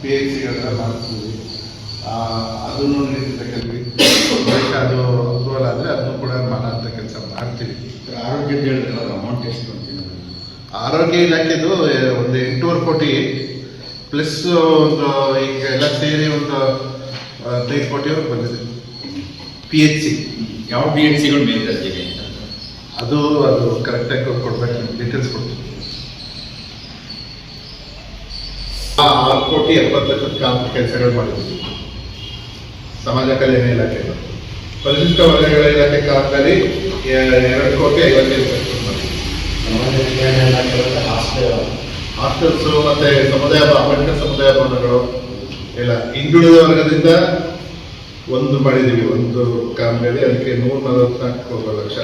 PHCಗಳನ್ನ ಮಾಡ್ತೀವಿ. ಅದನ್ನು ನಡೀತಿದೆ ಕೆಲವು ಅದು ಅಪ್ರೂವಲ್ ಆದರೆ ಅದನ್ನು ಕೂಡ ಮಾಡೋಂಥ ಕೆಲಸ ಮಾಡ್ತೀವಿ. ಆರೋಗ್ಯದ ಹೇಳಿದ್ರೆ ಅಮೌಂಟ್ ಎಷ್ಟು ಅಂತೀನಿ? ಆರೋಗ್ಯ ಇಲಾಖೆದು ಒಂದು 8.5 ಕೋಟಿ ಪ್ಲಸ್ ಒಂದು ಈಗ ಎಲ್ಲ ಸೇರಿ ಒಂದು 15 ಕೋಟಿವರೆಗೆ ಬಂದಿದೆ. PHC ಯಾವ PHCಗಳು ಮೇಲ್ದರ್ಜೆಗೆ ಅದು ಕರೆಕ್ಟಾಗಿ ಕೊಡ್ಬೇಕು, ಡೀಟೇಲ್ಸ್ ಕೊಡ್ತೀವಿ. 6,70,00,000 ಕೆಲಸಗಳು ಮಾಡಿದ್ವಿ ಸಮಾಜ ಕಲ್ಯಾಣ ಇಲಾಖೆ. ಪರಿಶಿಷ್ಟ ವರ್ಗಗಳ ಇಲಾಖೆ ಕಾಲದಲ್ಲಿ 2,50,00,000 ಸಮಾಜ ಕಲ್ಯಾಣ ಇಲಾಖೆ ಹಾಸ್ಟೆಲ್ಸು ಮತ್ತೆ ಸಮುದಾಯ ಅಂಬೇಡ್ಕರ್ ಸಮುದಾಯ ಭವನಗಳು ಎಲ್ಲ ಹಿಂದುಳಿದ ವರ್ಗದಿಂದ ಒಂದು ಮಾಡಿದ್ದೀವಿ. ಒಂದು ಕಾಮಗಾರಿ ಅದಕ್ಕೆ 144 ಲಕ್ಷ.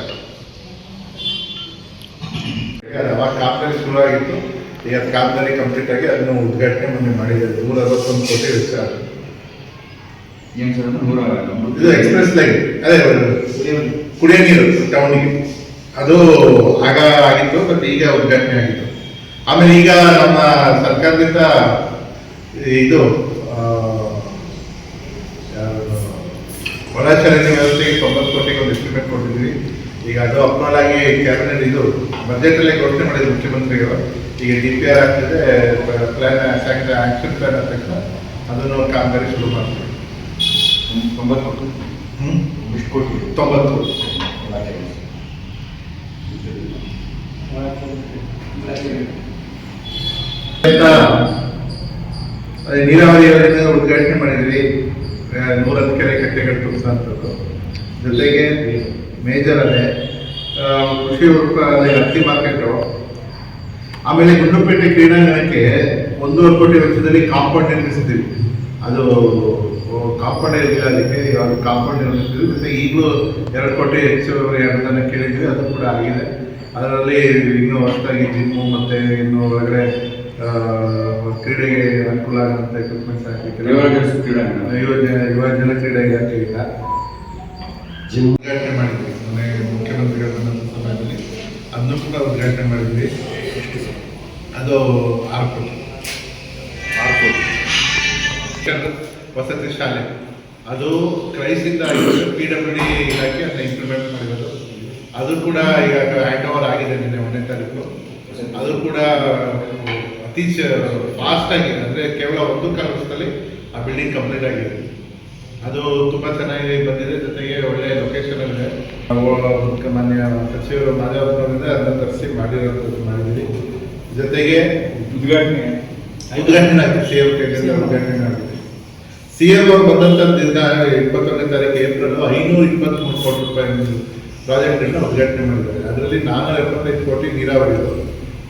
ಅವಾಗ ಕಾಮಗಾರಿ ಶುರುವಾಗಿತ್ತು. ಈಗ ಕಾಮಗಾರಿ ಕಂಪ್ಲೀಟ್ ಆಗಿ ಅದನ್ನು ಉದ್ಘಾಟನೆ ಮೊನ್ನೆ ಮಾಡಿದ್ದಾರೆ. 161 ಕೋಟಿ ವೆಚ್ಚ. ಏನು ಸರ್? 190 ಇದು ಎಕ್ಸ್ಪ್ರೆಸ್ ಲೈನ್, ಅದೇ ಕುಡಿಯೋ ನೀರು ಟೌನಿಗೆ ಅದು ಆಗ ಆಗಿತ್ತು, ಬಟ್ ಈಗ ಉದ್ಘಾಟನೆ ಆಗಿತ್ತು. ಆಮೇಲೆ ಈಗ ನಮ್ಮ ಸರ್ಕಾರದಿಂದ ಇದು ಒಳಚರಂಡಿ ವ್ಯವಸ್ಥೆಗೆ 90 ಕೋಟಿಗೆ ಒಂದು ಎಸ್ಟಿಮೇಟ್ ಕೊಟ್ಟಿದ್ವಿ. ಈಗ ಅದು ಅಪ್ರೂವಲ್ ಆಗಿ ಕ್ಯಾಬಿನೆಟ್ ಇದು ಬಜೆಟಲ್ಲೇ ಘೋಷಣೆ ಮಾಡಿದ್ರು ಮುಖ್ಯಮಂತ್ರಿಗಳು. ಈಗ DPR ಆಗ್ತದೆ, ಪ್ಲಾನ್ ಆಕ್ಷನ್ ಪ್ಲಾನ್ ಆದ ತಕ್ಷಣ ಅದನ್ನು ಕಾಮಗಾರಿ ಶುರು ಮಾಡ್ತೀವಿ. 90 ಕೋಟಿ ಎಷ್ಟು ಕೋಟಿ? 90 ಕೋಟಿ. ನೀರಾವರಿ ಯೋಜನೆ ಉದ್ಘಾಟನೆ ಮಾಡಿದ್ವಿ. 110 ಕೆರೆ ಕಟ್ಟೆಗಳು ತುಂಬಿಸುವಂಥದ್ದು. ಜೊತೆಗೆ ಮೇಜರ್ ಅದೇ ಕೃಷಿ ಅದೇ ಹತ್ತಿ ಮಾರ್ಕೆಟು. ಆಮೇಲೆ ಗುಂಡ್ಲುಪೇಟೆ ಕ್ರೀಡಾಂಗಣಕ್ಕೆ 1.5 ಕೋಟಿ ವೆಚ್ಚದಲ್ಲಿ ಕಾಂಪೌಂಡ್ ನಿರ್ಮಿಸಿದ್ದೀವಿ. ಅದು ಕಾಂಪೌಂಡ್ ಇರಲಿಲ್ಲ, ಅದಕ್ಕೆ ಅದು ಕಾಂಪೌಂಡ್ ನಿರ್ಮಿಸಿದ್ವಿ. ಮತ್ತು ಈಗಲೂ 2 ಕೋಟಿ ಹೆಚ್ಚುವರಿ ಅನುದಾನ ಕೇಳಿದ್ವಿ, ಅದು ಕೂಡ ಆಗಿದೆ. ಅದರಲ್ಲಿ ಇನ್ನೂ ಹೊಸದಾಗಿ ಜಿಮ್ಮು ಮತ್ತು ಇನ್ನು ಒಳಗಡೆ ಕ್ರೀಡೆಗೆ ಅನುಕೂಲ ಆಗುವಂಥ ಎಕ್ವಿಪ್ಮೆಂಟ್ಸ್ ಹಾಕಲಿಕ್ಕೆ ಯುವ ಜನ ಕ್ರೀಡಾ ಇಲಾಖೆಯಿಂದ ಜಿಮ್ ಉದ್ಘಾಟನೆ ಮಾಡಿದ್ವಿ. ಮುಖ್ಯಮಂತ್ರಿಗಳ ಸಮಯದಲ್ಲಿ ಅದನ್ನು ಕೂಡ ಉದ್ಘಾಟನೆ ಮಾಡಿದ್ವಿ. ಅದು 6 ಕೋಟಿ. ವಸತಿ ಶಾಲೆ ಅದು ಕ್ರೈಸಿಂದ PWD ಇಲಾಖೆ ಅದನ್ನ ಇಂಪ್ಲಿಮೆಂಟ್ ಮಾಡಿರೋದು. ಅದು ಕೂಡ ಈಗ ಹ್ಯಾಂಡ್ ಓವರ್ ಆಗಿದೆ ನಿನ್ನೆ 1ನೇ ತಾರೀಕು. ಅದು ಕೂಡ ಅತಿ ಫಾಸ್ಟಾಗಿ, ಅಂದರೆ ಕೇವಲ 1.25 ವರ್ಷದಲ್ಲಿ ಆ ಬಿಲ್ಡಿಂಗ್ ಕಂಪ್ಲೀಟ್ ಆಗಿದೆ. ಅದು ತುಂಬ ಚೆನ್ನಾಗಿ ಬಂದಿದೆ. ಜೊತೆಗೆ ಒಳ್ಳೆಯ ಲೊಕೇಶನಲ್ಲಿದೆ. ಮಾನ್ಯ ಸಚಿವರು ಮಾದೇವಪ್ಪನವರಿಂದ ಅದನ್ನು ತರಿಸಿ ಮಾಡಿದ್ದೀವಿ. ಜೊತೆಗೆ ಉದ್ಘಾಟನೆ ಆಗಿದೆ. CM ಕೈಯಿಂದ ಉದ್ಘಾಟನೆ ಆಗಿದೆ. CM ಅವರು ಬಂದಂಥ ದಿನ 21ನೇ ತಾರೀಕು ಏಪ್ರಿಲ್ 523 ಕೋಟಿ ರೂಪಾಯಿ ಪ್ರಾಜೆಕ್ಟನ್ನು ಉದ್ಘಾಟನೆ ಮಾಡಿದ್ದಾರೆ. ಅದರಲ್ಲಿ 475 ಕೋಟಿ ನೀರಾವರಿ.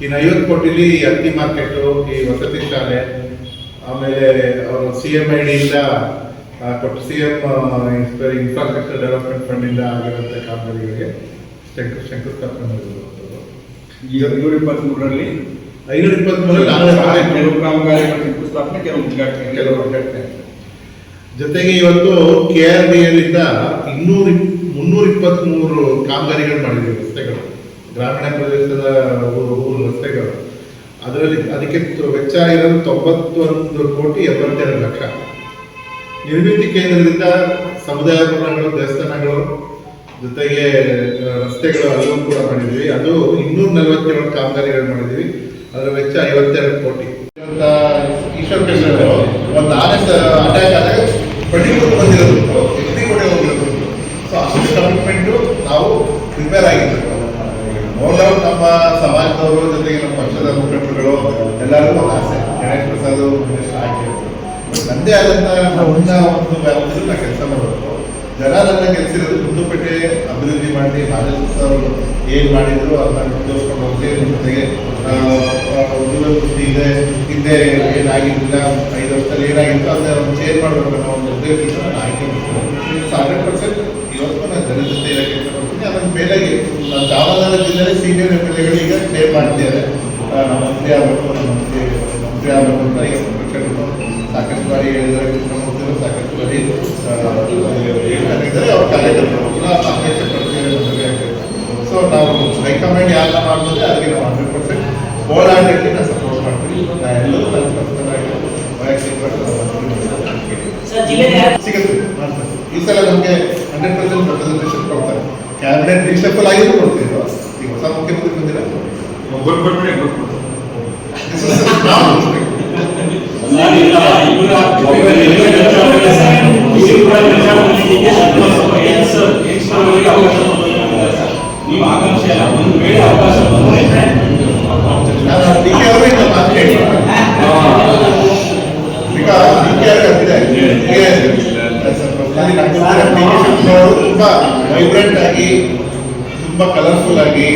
ಇನ್ನು 50 ಕೋಟಿಲಿ ಹತ್ತಿ ಮಾರ್ಕೆಟು, ಈ ವಸತಿ ಶಾಲೆ, ಆಮೇಲೆ ಅವರು CMIDಯಿಂದ ಕೊಟ್ಟು CM ಇನ್ಫ್ರಾಸ್ಟ್ರಕ್ಚರ್ ಡೆವಲಪ್ಮೆಂಟ್ ಫಂಡಿಂದ ಆಗಿರುವಂಥ ಕಾಮಗಾರಿಗಳಿಗೆ ಶಂಕುಸ್ಥಾಪನೆ ಮಾಡಿರುವಂಥದ್ದು. ಈಗ 523ರಲ್ಲಿ 523 ಕೆಲವು ಕಾಮಗಾರಿಗಳ ಶಂಕುಸ್ಥಾಪನೆ, ಕೆಲವು ಉದ್ಘಾಟನೆ. ಜೊತೆಗೆ ಇವತ್ತು KRDLಯಿಂದ 323 ಕಾಮಗಾರಿಗಳು ಮಾಡಿದ್ದೀವಿ. ರಸ್ತೆಗಳು, ಗ್ರಾಮೀಣ ಪ್ರದೇಶದ ಊರು ರಸ್ತೆಗಳು. ಅದರಲ್ಲಿ ಅದಕ್ಕೆ ವೆಚ್ಚ ಆಗಿರೋದು 91 ಕೋಟಿ 82 ಲಕ್ಷ. ನಿರ್ಮಿತಿ ಕೇಂದ್ರದಿಂದ ಸಮುದಾಯ ಭವನಗಳು, ದೇವಸ್ಥಾನಗಳು, ಜೊತೆಗೆ ರಸ್ತೆಗಳು ಅಲ್ಲೂ ಕೂಡ ಮಾಡಿದ್ವಿ. ಅದು 247 ಕಾಮಗಾರಿಗಳು ಮಾಡಿದ್ವಿ. ಅದರ ವೆಚ್ಚ 52 ಕೋಟಿ. ಈಶ್ವರ್ ಕೃಷ್ಣ ಒಂದು ಅಟ್ಯಾಕ್ ಆದಾಗ ಪಡಿಕೊಂಡು ಬಂದಿರೋದು, ಎತ್ತಿ ಕೊಡೆ ಹೋಗಿರೋದು. ಸೊ ಅಷ್ಟು ಕಮಿಟ್ಮೆಂಟು ನಾವು ಪ್ರಿಪೇರ್ ಆಗಿದ್ದೀವಿ. ನೋ ಡೌಟ್ ನಮ್ಮ ಸಮಾಜದವರು, ಜೊತೆಗೆ ನಮ್ಮ ಪಕ್ಷದ ಮುಖಂಡರುಗಳು ಎಲ್ಲರಿಗೂ ಒಂದು ಆಸೆ, ಗಣೇಶ್ ಪ್ರಸಾದ್ ಆಗಿರ್ತಾರೆ. ನಂದೇ ಆದಂಥ ಒಂದು ವ್ಯಾಪ್ತಿಯಲ್ಲಿ ನಾವು ಕೆಲಸ ಮಾಡಬೇಕು. ಜನ ನನ್ನ ಕೆಲಸಿರೋದು ಗುಂಡ್ಲುಪೇಟೆ ಅಭಿವೃದ್ಧಿ ಮಾಡಿ, ಮಾದೇವಪ್ಪ ಅವರು ಏನು ಮಾಡಿದ್ರು ಅದನ್ನ ಮುಂದುವರ್ಸ್ಕೊಂಡು ಹೋಗಿ. ಜೊತೆಗೆ ದೂರದೃಷ್ಟಿ ಇದೆ, ಹಿಂದೆ ಏನಾಗಿದ್ದಿಲ್ಲ, 5 ವರ್ಷದಲ್ಲಿ ಏನಾಗಿತ್ತು ಅದನ್ನ ಒಂದು ಚೇಂಜ್ ಮಾಡಬೇಕು ಅನ್ನೋ ಒಂದು ಉದ್ದೇಶದಿಂದ ನಾನು ಆಯ್ಕೆ ಮಾಡ್ತೀನಿ. 100% ಇವತ್ತು ನಾನು ಜನರ ಜೊತೆ ಇರೋ ಕೆಲಸ ಮಾಡ್ತೀನಿ. ಅದರ ಮೇಲೆಗೆ ನಾನು ಚಾಮರಾಜನಗರ ಜಿಲ್ಲೆಯಲ್ಲಿ ಸೀನಿಯರ್ MLAಗಳು ಈಗ ಕ್ಲೇಮ್ ಮಾಡ್ತಿದ್ದಾರೆ, ನಮ್ಮ ಮಂತ್ರಿ ಆಗಬೇಕು ಅಂತ. ಈಗ ಪ್ರಪಂಚಗಳು ಸಾಕಷ್ಟು ಬಾರಿ ಹೇಳಿದರೆ, ಕೃಷ್ಣಮೂರ್ತಿಗಳು ಸಾಕಷ್ಟು ಬಾರಿ ಹೇಳ್ತಾನಿದ್ದಾರೆ. ಅವ್ರ ಕಾರ್ಯಕರ್ತರು ಅಪೇಕ್ಷೆ ಪಡ್ತೀವಿ. ಸೊ ನಾವು ಹೈಕಮಾಂಡ್ ಯಾರನ್ನ ಮಾಡ್ಬೋದು ಅದಕ್ಕೆ ನಾವು 100% ಹೋರಾಟಕ್ಕೆ ನಾವು ಸಪೋರ್ಟ್ ಮಾಡ್ತೀವಿ. ಎಲ್ಲರೂ ನನ್ನ ಸಿಗುತ್ತೆ ಮಾಡ್ತಾರೆ. ಈ ಸಲ ನಮಗೆ 100% ರೆಪ್ರೆಸೆಂಟೇಷನ್ ಕೊಡ್ತಾರೆ. ಕ್ಯಾಬಿನೆಟ್ ರಿಷಫಲ್ ಆಗಿದ್ದು ಕೊಡ್ತಿದ್ರು. ಈಗ ಹೊಸ ಮುಖ್ಯಮಂತ್ರಿ ಬಂದಿಲ್ಲ. ಗೊತ್ತು This is a small ನೀವು ಆಕಾಂಕ್ಷೆ ಅಲ್ಲ, ಒಂದು ವೇಳೆ ಅವಕಾಶ ಬಂದರೆ DK ಅವರೇ ಇಲ್ಲ ಮಾರ್ಕೆಟ್. Because DK ತುಂಬಾ ವೈಬ್ರೆಂಟ್ ಆಗಿ, ತುಂಬಾ ಕಲರ್ಫುಲ್ ಆಗಿ,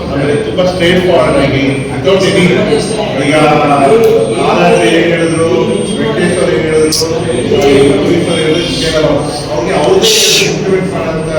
ಆಮೇಲೆ ತುಂಬಾ ಸ್ಟ್ರೇಟ್ ಫಾರ್ವರ್ಡ್ ಆಗಿ, ವಿತೌಟ್ ಎನಿ ಈಗ ಆನಂದ್ ಏನ್ ಹೇಳಿದ್ರು, ವೆಂಕಟೇಶ್ ಅವ್ರು ಏನ್ ಹೇಳಿದ್ರು, ಅವ್ರಿಗೆ ಅವ್ರದ್ದೇ ಇಂಪ್ಲಿಮೆಂಟ್ ಮಾಡಂತ